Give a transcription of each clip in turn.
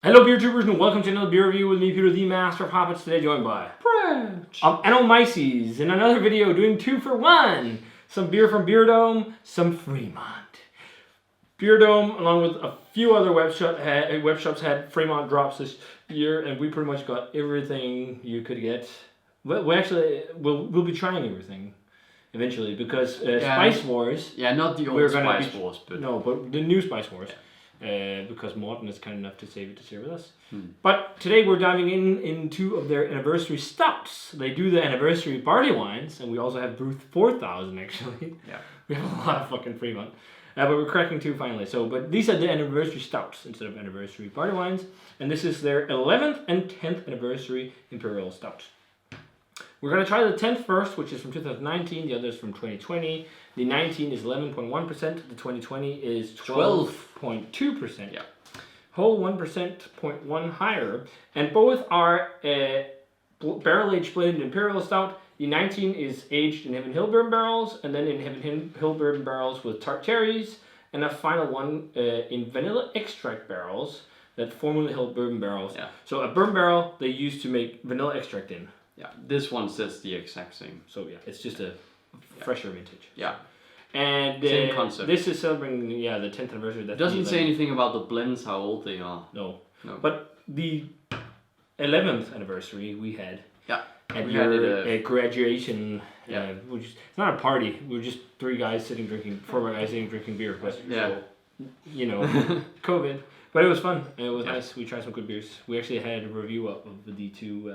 Hello beer tubers and welcome to another beer review with me, Peter the Master of Hobbits, today joined by Brewed. Anomyces in another video doing 2 for 1. Some beer from Beer Dome, some Fremont. Beer Dome, along with a few other web shops had Fremont drops this year, and we pretty much got everything you could get. We'll be trying everything eventually because Spice Wars. Yeah, not the old Spice Wars, but no, but the new Spice Wars. Yeah. Because Morten is kind enough to save it to share with us. But today we're diving in two of their anniversary stouts. They do the anniversary barley wines, and we also have Brewed 4000 actually. Yeah. We have a lot of fucking Fremont. But we're cracking two finally. But these are the anniversary stouts instead of anniversary barley wines. And this is their 11th and 10th anniversary Imperial Stout. We're going to try the 10th first, which is from 2019. The other is from 2020. The 19 is 11.1%. The 2020 is 12.2%. Yeah. Whole 1% higher. And both are barrel-aged blended Imperial Stout. The 19 is aged in Heaven Hill bourbon barrels, and then in Heaven Hill bourbon barrels with tart cherries, and a final one in vanilla extract barrels that formerly held bourbon barrels. Yeah. So a bourbon barrel they used to make vanilla extract in. Yeah, this one says the exact same. So yeah, it's just a fresher vintage. Yeah. And same concept. This is celebrating the 10th anniversary. It doesn't say anything about the blends, how old they are. No. But the 11th anniversary we had. Yeah. At your graduation, which is it's not a party. We were just four guys sitting drinking beer. But you know, COVID. But it was fun. It was nice. We tried some good beers. We actually had a review up of the two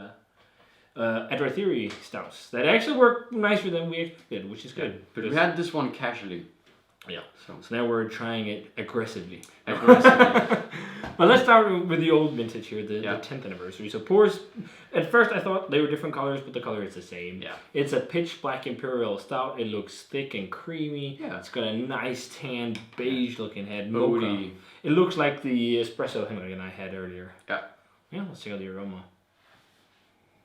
Adra Theory stouts that actually worked nicer than we expected, which is good. But we had this one casually. Yeah. So now we're trying it aggressively. But let's start with the old vintage here, the 10th anniversary. So pours, at first I thought they were different colors, but the color is the same. Yeah. It's a pitch black Imperial Stout. It looks thick and creamy. Yeah. It's got a nice tan beige looking head. Mocha. It looks like the espresso Hemingway I had earlier. Yeah. Yeah, let's check out the aroma.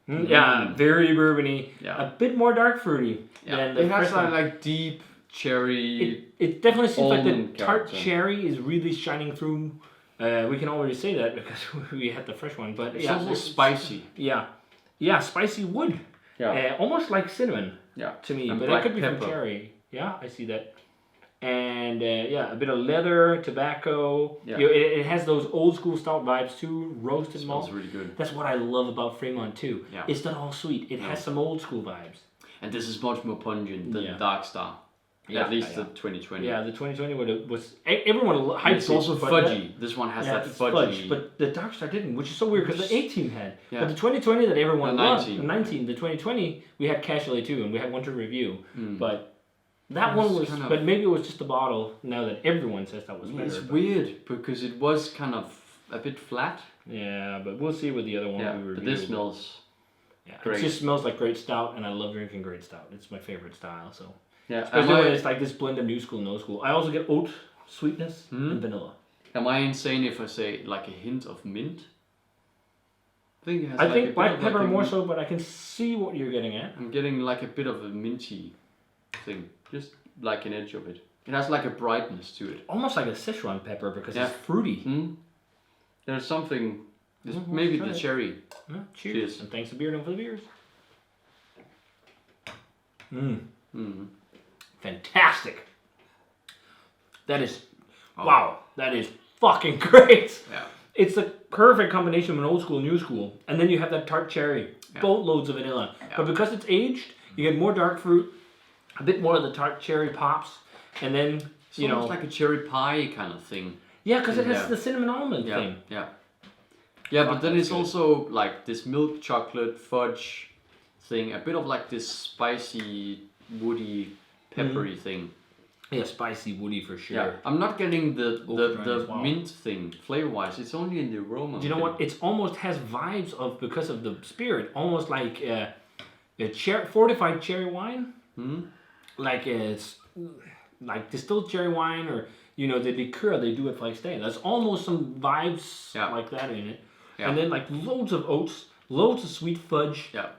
Yeah, very bourbony. Yeah. A bit more dark fruity than the it has like deep cherry. It definitely seems like the tart cherry is really shining through. We can already say that because we had the fresh one, but it's also spicy. Yeah, spicy wood. Yeah, almost like cinnamon. Yeah, to me, but it could be from cherry. Yeah, I see that. And a bit of leather, tobacco. Yeah. It has those old school stout vibes too. Roasted malt. Smells really good. That's what I love about Fremont too. Yeah. It's not all sweet. It has some old school vibes. And this is much more pungent than Dark Star. Yeah, at least the 2020. Yeah, the 2020 was everyone hyped. It's also fudgy. This one has that fudgy. But the Dark Star didn't, which is so weird because the 18 had. Yeah. But the 2020 that everyone loved, the 19, the 2020 we had casually too, and we had one to review. But that one was, but maybe it was just the bottle. Now that everyone says that was better. It's weird because it was kind of a bit flat. Yeah, but we'll see with the other one we reviewed. But this smells. Yeah, great. It just smells like great stout, and I love drinking great stout. It's my favorite style. So. Yeah, especially when it's like this blend of new school and old school. I also get oat sweetness and vanilla. Am I insane if I say like a hint of mint? I think black pepper more so, but I can see what you're getting at. I'm getting like a bit of a minty thing, just like an edge of it. It has like a brightness to it. Almost like a Szechuan pepper because it's fruity. There's something, maybe the cherry. Cheers. And thanks to Beer Dome for the beers. Fantastic. That is, wow, that is fucking great. Yeah. It's the perfect combination of an old school and new school. And then you have that tart cherry, boatloads of vanilla. Yeah. But because it's aged, you get more dark fruit, a bit more of the tart cherry pops, and then, it's almost like a cherry pie kind of thing. Yeah, because it has the cinnamon almond thing. Yeah, but then it's also like this milk chocolate fudge thing, a bit of like this spicy, woody, peppery thing. Yeah, spicy, woody for sure. Yeah, I'm not getting the mint thing flavor-wise. It's only in the aroma. Do you know what? It almost has vibes of, because of the spirit, almost like a fortified cherry wine. Like it's like distilled cherry wine, or the liqueur they do at Flagstad. There's almost some vibes like that in it. Yeah. And then like loads of oats, loads of sweet fudge. Yeah.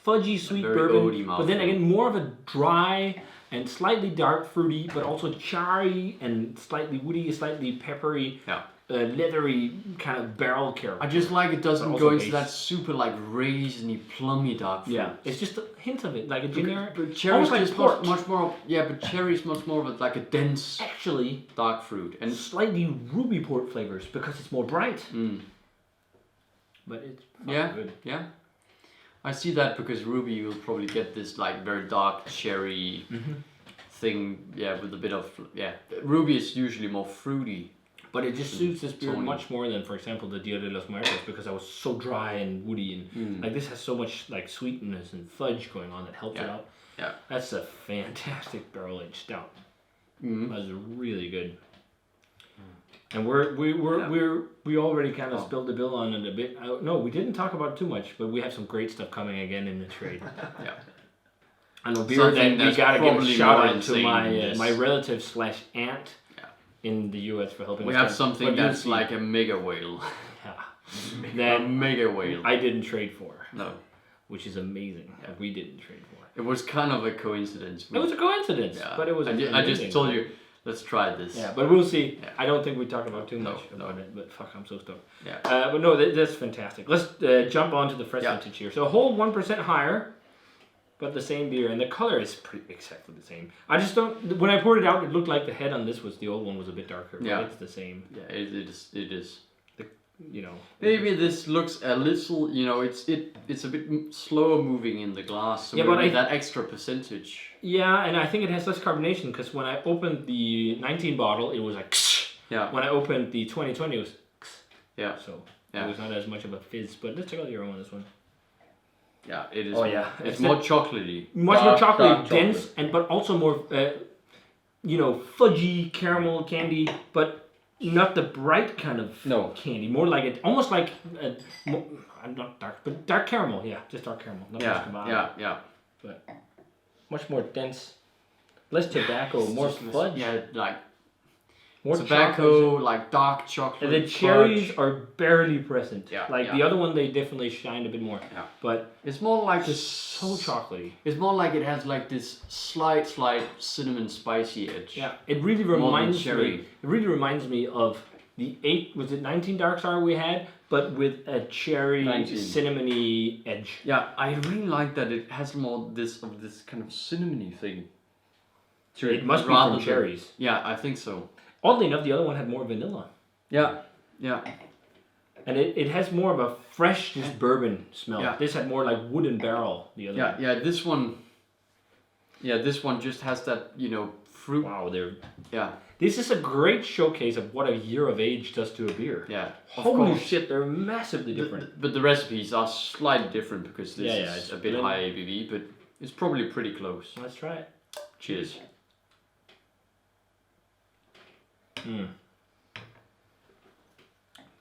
Fudgy sweet bourbon, but then again more of a dry and slightly dark fruity, but also charry and slightly woody, slightly peppery. Yeah. leathery kind of barrel character. I just like it doesn't also go into base. that super like raisiny, plummy dark fruit. Yeah, it's just a hint of it, like a generic. But cherry's like just port. much more. Yeah, but cherry's much more of a, like a dense, Actually, dark fruit, and slightly ruby port flavors because it's more bright. Mm. But it's good. Yeah. I see that because ruby will probably get this like very dark cherry thing. Yeah, with a bit of Ruby is usually more fruity. But it just suits this beer Tony. much more than, for example, the Dia de los Muertos because I was so dry and woody and like this has so much like sweetness and fudge going on that helps it out. Yeah. That's a fantastic barrel aged stout. That's really good. And we already kind of spilled the bill on it a bit. No, we didn't talk about it too much, but we have some great stuff coming again in the trade. And a beer Something that we gotta give a probably shout more out to insane my relative / aunt in the US for helping We us. have something that's like a mega whale. That a mega whale. I didn't trade for. No. Which is amazing. That we didn't trade for. It was kind of a coincidence. It was a coincidence, but it was. I just told you, let's try this. Yeah, but we'll see. Yeah. I don't think we talked about too much about it, but fuck, I'm so stoked. Yeah. But no, that's fantastic. Let's jump on to the fresh vintage here. So a whole 1% higher, but the same beer, and the color is pretty exactly the same. I just don't. When I poured it out, it looked like the head on this was the old one was a bit darker. But it's the same. Yeah, it is. You know. Maybe this looks a little. You know, it's a bit slower moving in the glass. So but that extra percentage. Yeah, and I think it has less carbonation because when I opened the 19 bottle, it was like. Yeah. When I opened the 2020, it was. Yeah. So it was not as much of a fizz, but let's check out the aroma on this one. Yeah, it is. Oh yeah, it's more chocolatey. Much more chocolatey, dense, but also more, fudgy caramel candy, but not the bright kind of candy. More like it, almost like not dark, but dark caramel. Yeah, just dark caramel. Not Yeah. But much more dense, less tobacco, more fudge. Yeah, like. More tobacco, like dark chocolate. And the cherries fudge. are barely present. Yeah. The other one, they definitely shined a bit more. Yeah. But it's more like this. So chocolately. It's more like it has like this slight cinnamon spicy edge. Yeah. It really reminds me. It really reminds me of the 19 dark sour we had, but with a cherry 19. cinnamony edge. Yeah, I really like that it has more this kind of cinnamony thing. It must be from cherries. Yeah, I think so. Oddly enough, the other one had more vanilla. Yeah. And it has more of a fresh bourbon smell. Yeah. This had more like wooden barrel, the other one. Yeah, this one just has that, fruit. Wow, Yeah. This is a great showcase of what a year of age does to a beer. Yeah. Holy shit, they're massively different. But the recipes are slightly different because this is a bit blend. high ABV, but it's probably pretty close. Let's try it. Cheers.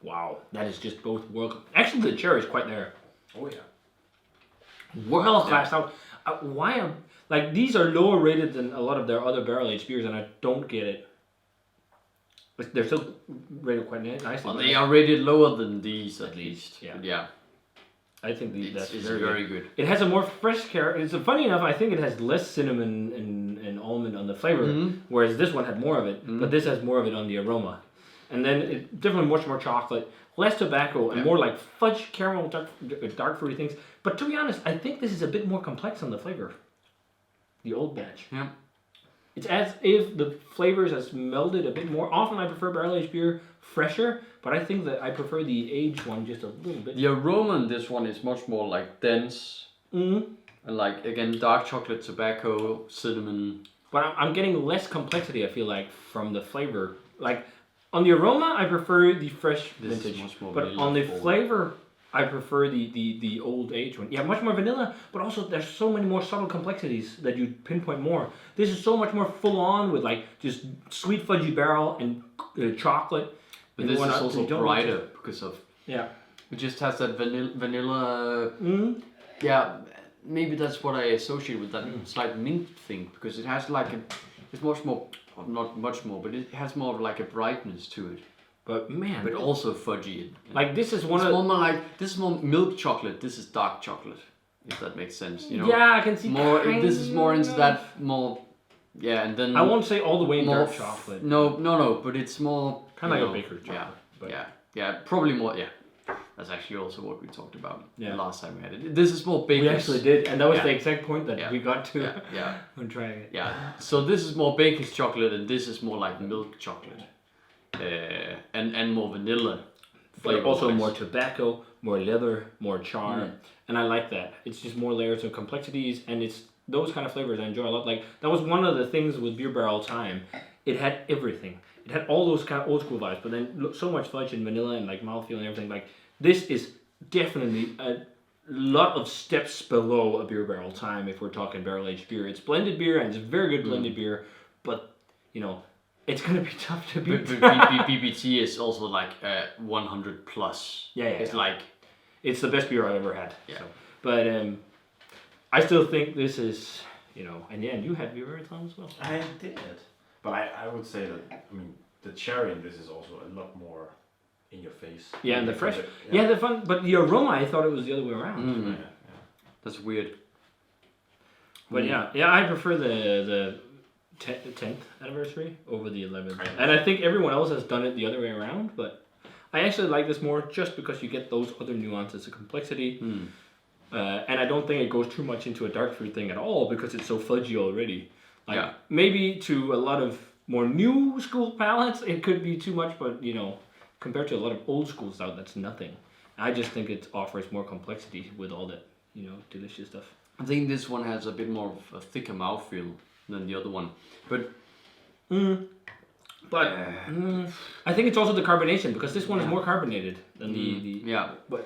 Wow, that is just both world. Actually, the cherry is quite there. Oh yeah. World class out. These are lower rated than a lot of their other barrel aged beers, and I don't get it. But they're still rated quite nicely. Well, they are rated lower than these at least. Yeah. I think that's very good. It has a more fresh character. It's funny enough. I think it has less cinnamon and almond on the flavor, whereas this one had more of it. But this has more of it on the aroma, and then it definitely much more chocolate, less tobacco, and more like fudge, caramel, dark fruity things. But to be honest, I think this is a bit more complex on the flavor. The old batch. Yeah. It's as if the flavors has melded a bit more. Often I prefer barrel aged beer fresher, but I think that I prefer the aged one just a little bit. The aroma in this one is much more like dense. And like, again, dark chocolate, tobacco, cinnamon. But I'm getting less complexity, I feel like, from the flavor. Like, on the aroma, I prefer the fresh vintage. Is much more but on the flavor, I prefer the old age one. Yeah, much more vanilla, but also there's so many more subtle complexities that you pinpoint more. This is so much more full on with like just sweet fudgy barrel and chocolate. But this is also brighter because of... Yeah. It just has that vanilla... Yeah, maybe that's what I associate with that slight mint thing, because it has like it's much more, not much more, but it has more of like a brightness to it. But man, but also fudgy. Like this is this is more milk chocolate. This is dark chocolate, if that makes sense. Yeah, I can see more. This is more into that more. Yeah, and then I won't say all the way in dark chocolate. No, but it's more kind of like a baker's chocolate. Yeah, But yeah, probably more. Yeah, that's actually also what we talked about the last time we had it. This is more bacon. We actually did, and that was the exact point that we got to when trying it. Yeah, so this is more bacon chocolate, and this is more like milk chocolate, and more vanilla. But also more tobacco, more leather, more char, and I like that. It's just more layers of complexities, and it's those kind of flavors I enjoy a lot. Like that was one of the things with Beer Barrel Time. It had everything. It had all those kind of old school vibes, but then so much fudge and vanilla and like mouthfeel and everything. Like this is definitely a lot of steps below a Beer Barrel Time if we're talking barrel aged beer. It's blended beer and it's very good blended beer, but it's gonna be tough to beat. But BBT is also like 100 plus. Yeah. It's like it's the best beer I've ever had. Yeah. So. But I still think this is and you had Beer Barrel Time as well. I did. But I would say that, the cherry in this is also a lot more in your face. Yeah, and the fresh. The fun. But the aroma, I thought it was the other way around. Yeah. That's weird. But I prefer the 10th anniversary over the 11th. And I think everyone else has done it the other way around. But I actually like this more just because you get those other nuances of complexity. And I don't think it goes too much into a dark fruit thing at all because it's so fudgy already. Maybe to a lot of more new school palates, it could be too much, but compared to a lot of old school stout, that's nothing. I just think it offers more complexity with all that, delicious stuff. I think this one has a bit more of a thicker mouthfeel than the other one, but I think it's also the carbonation because this one is more carbonated than but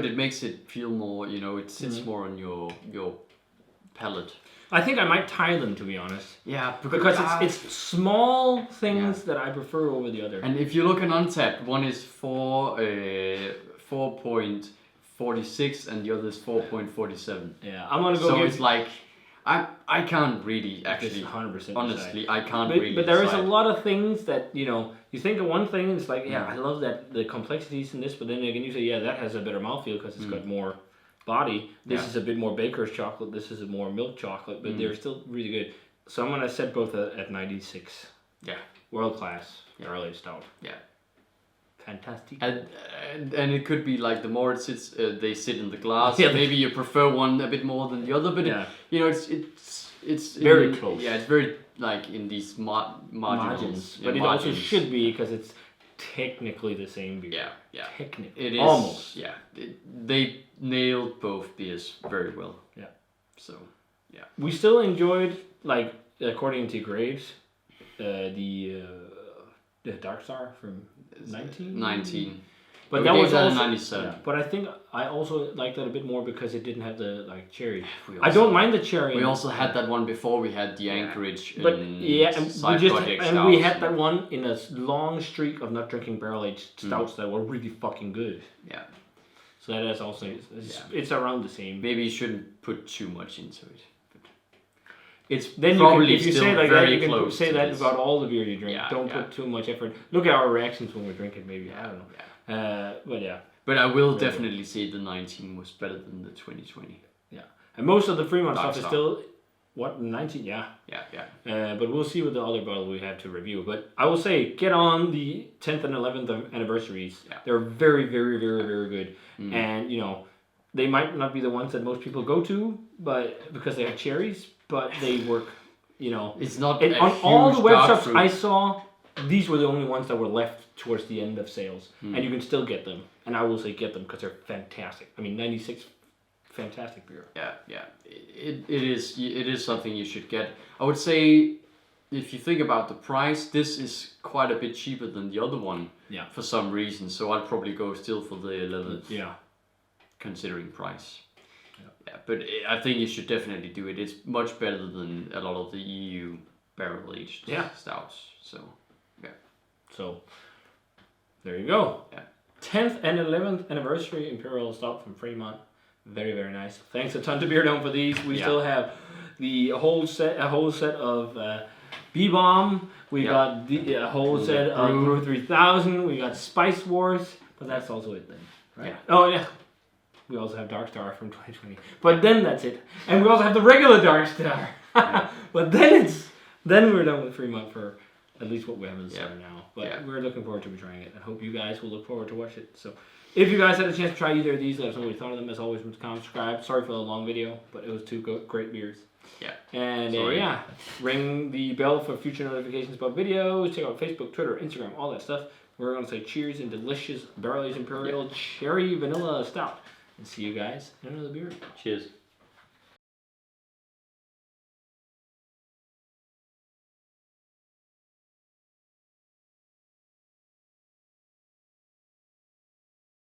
it makes it feel more. It sits more on your palate. I think I might tie them, to be honest. Yeah, because it's small things that I prefer over the other. And if you look at Untapped, one is 4.46 and the other is 4.47. Yeah, I'm gonna go. So it's like I can't really actually 100% honestly I can't really. But there is a lot of things that you think of one thing and it's like I love that the complexities in this, but then again you say that has a better mouthfeel because it's got more body. This is a bit more baker's chocolate. This is a more milk chocolate, but they're still really good. So I'm gonna set both at 96. Yeah, world class barrel aged stout. Yeah, fantastic. And it could be like the more it sits, they sit in the glass. Maybe you prefer one a bit more than the other, but it's very close. Yeah, it's very like in these margins. But it also should be because it's technically the same beer. Yeah. Technically, it is almost. Yeah, they nailed both beers very well. Yeah. So, yeah. We still enjoyed, like, according to grades, the Dark Star from 19. But that was also 97. Yeah, but I think I also liked that a bit more because it didn't have the cherry. I don't mind the cherry. We also had that one before we had the Anchorage. But and we had that one in a long streak of not drinking barrel aged stouts that were really fucking good. Yeah. So that is also it's around the same. Maybe you shouldn't put too much into it. It's then probably if you still say like very that, you close can say that this. about all the beer you drink. Don't put too much effort. Look at our reactions when we drink it. Maybe I don't know. But I will definitely say the 19 was better than the 2020. Yeah, and most of the Fremont Dark stuff Star. is still 19. Yeah. But we'll see what the other bottle we have to review. But I will say, get on the 10th and 11th anniversaries. Yeah. They're very, very, very, very good, and they might not be the ones that most people go to, but because they have cherries, but they work. It's not on all the webshops I saw. These were the only ones that were left towards the end of sales, and you can still get them. And I will say get them because they're fantastic. 96, fantastic beer. Yeah. It is something you should get. I would say, if you think about the price, this is quite a bit cheaper than the other one. Yeah. For some reason, so I'd probably go still for the 11th. Yeah. Considering price. Yeah, but I think you should definitely do it. It's much better than a lot of the EU barrel aged stouts. So there you go. Yeah. 10th and 11th anniversary Imperial Stout from Fremont. Very, very nice. Thanks a ton to Beer Dome for these. We still have a whole set of B-Bomb. We got a whole set of Brew 3000. We got Spice Wars. But that's also it then, right? Yeah. Oh, yeah. We also have Dark Star from 2020. But then that's it. And we also have the regular Dark Star. But then we're done with Fremont for At least what we have in the center now. But Yeah. we're looking forward to trying it. I hope you guys will look forward to watch it. So if you guys had a chance to try either of these, let us know what you thought of them. As always, comment, subscribe. Sorry for the long video, but it was two great beers. Yeah. And ring the bell for future notifications about videos. Check out Facebook, Twitter, Instagram, all that stuff. We're going to say cheers and delicious barrel-aged Imperial Cherry Vanilla Stout. And see you guys in another beer. Cheers.